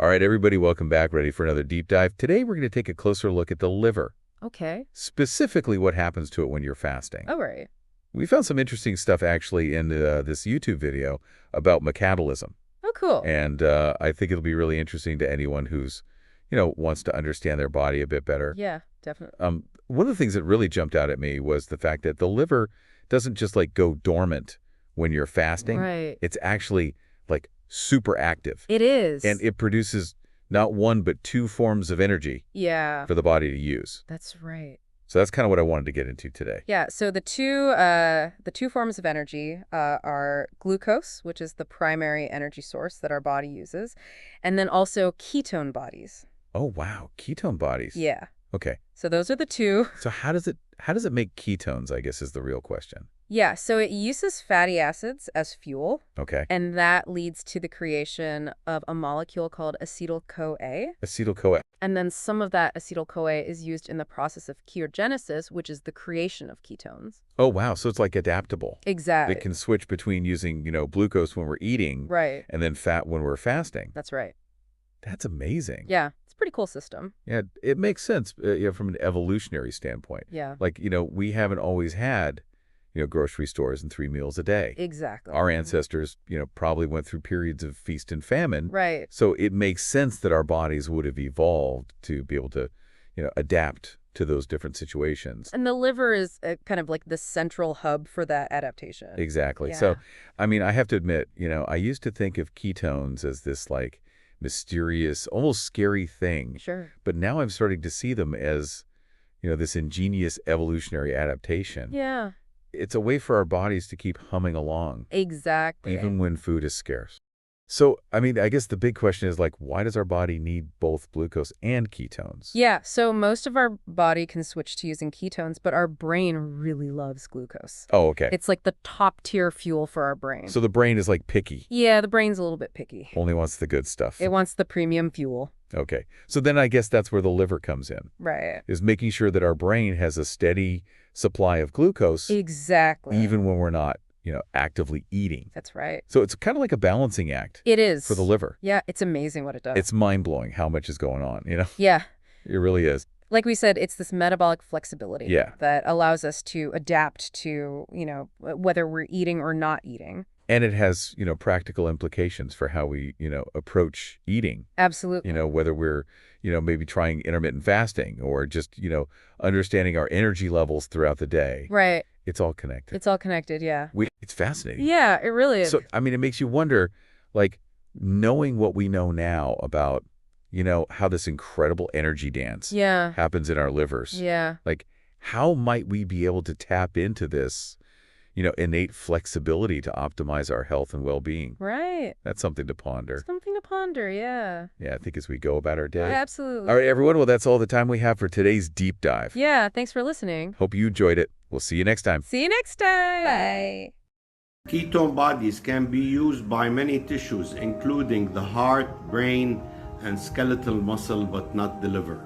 All right, everybody, welcome back. Ready for another deep dive? Today, we're going to take a closer look at the liver. Okay. Specifically, what happens to it when you're fasting. Oh, right. We found some interesting stuff, actually, in this YouTube video about metabolism. Oh, cool. And I think it'll be really interesting to anyone who's, wants to understand their body a bit better. Yeah, definitely. One of the things that really jumped out at me was the fact that the liver doesn't just, go dormant when you're fasting. Right. It's actually, super active. It is. And it produces not one, but two forms of energy for the body to use. That's right. So that's kind of what I wanted to get into today. Yeah, so the two forms of energy are glucose, which is the primary energy source that our body uses, and then also ketone bodies. Oh, wow. Ketone bodies. Yeah. Okay. So those are the two. So how does it make ketones, I guess, is the real question. Yeah, so it uses fatty acids as fuel. Okay. And that leads to the creation of a molecule called acetyl-CoA. Acetyl-CoA. And then some of that acetyl-CoA is used in the process of ketogenesis, which is the creation of ketones. Oh, wow. So it's adaptable. Exactly. It can switch between using, glucose when we're eating. Right. And then fat when we're fasting. That's right. That's amazing. Yeah. It's a pretty cool system. Yeah, it makes sense from an evolutionary standpoint. Yeah. We haven't always had, grocery stores and 3 meals a day. Exactly. Our ancestors, probably went through periods of feast and famine. Right. So it makes sense that our bodies would have evolved to be able to, adapt to those different situations. And the liver is kind of like the central hub for that adaptation. Exactly. Yeah. So, I have to admit, I used to think of ketones as this mysterious, almost scary thing. Sure. But now I'm starting to see them as, this ingenious evolutionary adaptation. Yeah. It's a way for our bodies to keep humming along. Exactly. Even when food is scarce. So, I guess the big question is, why does our body need both glucose and ketones? Yeah, so most of our body can switch to using ketones, but our brain really loves glucose. Oh, okay. It's like the top tier fuel for our brain. So the brain is picky. Yeah, the brain's a little bit picky. Only wants the good stuff. It wants the premium fuel. Okay. So then I guess that's where the liver comes in. Right. Is making sure that our brain has a steady supply of glucose. Exactly. Even when we're not, actively eating. That's right. So it's kind of like a balancing act. It is. For the liver. Yeah, it's amazing what it does. It's mind-blowing how much is going on, Yeah. It really is. Like we said, it's this metabolic flexibility Yeah. that allows us to adapt to, whether we're eating or not eating. And it has, practical implications for how we, approach eating. Absolutely. Whether we're, maybe trying intermittent fasting or just, understanding our energy levels throughout the day. Right. It's all connected. It's all connected, yeah. It's fascinating. Yeah, it really is. So, it makes you wonder, knowing what we know now about, how this incredible energy dance happens in our livers. Yeah. How might we be able to tap into this, innate flexibility to optimize our health and well-being? Right. That's something to ponder. Something to ponder, yeah. Yeah, I think as we go about our day. Absolutely. All right, everyone. Well, that's all the time we have for today's deep dive. Yeah, thanks for listening. Hope you enjoyed it. We'll see you next time. See you next time. Bye. Ketone bodies can be used by many tissues, including the heart, brain, and skeletal muscle, but not the liver.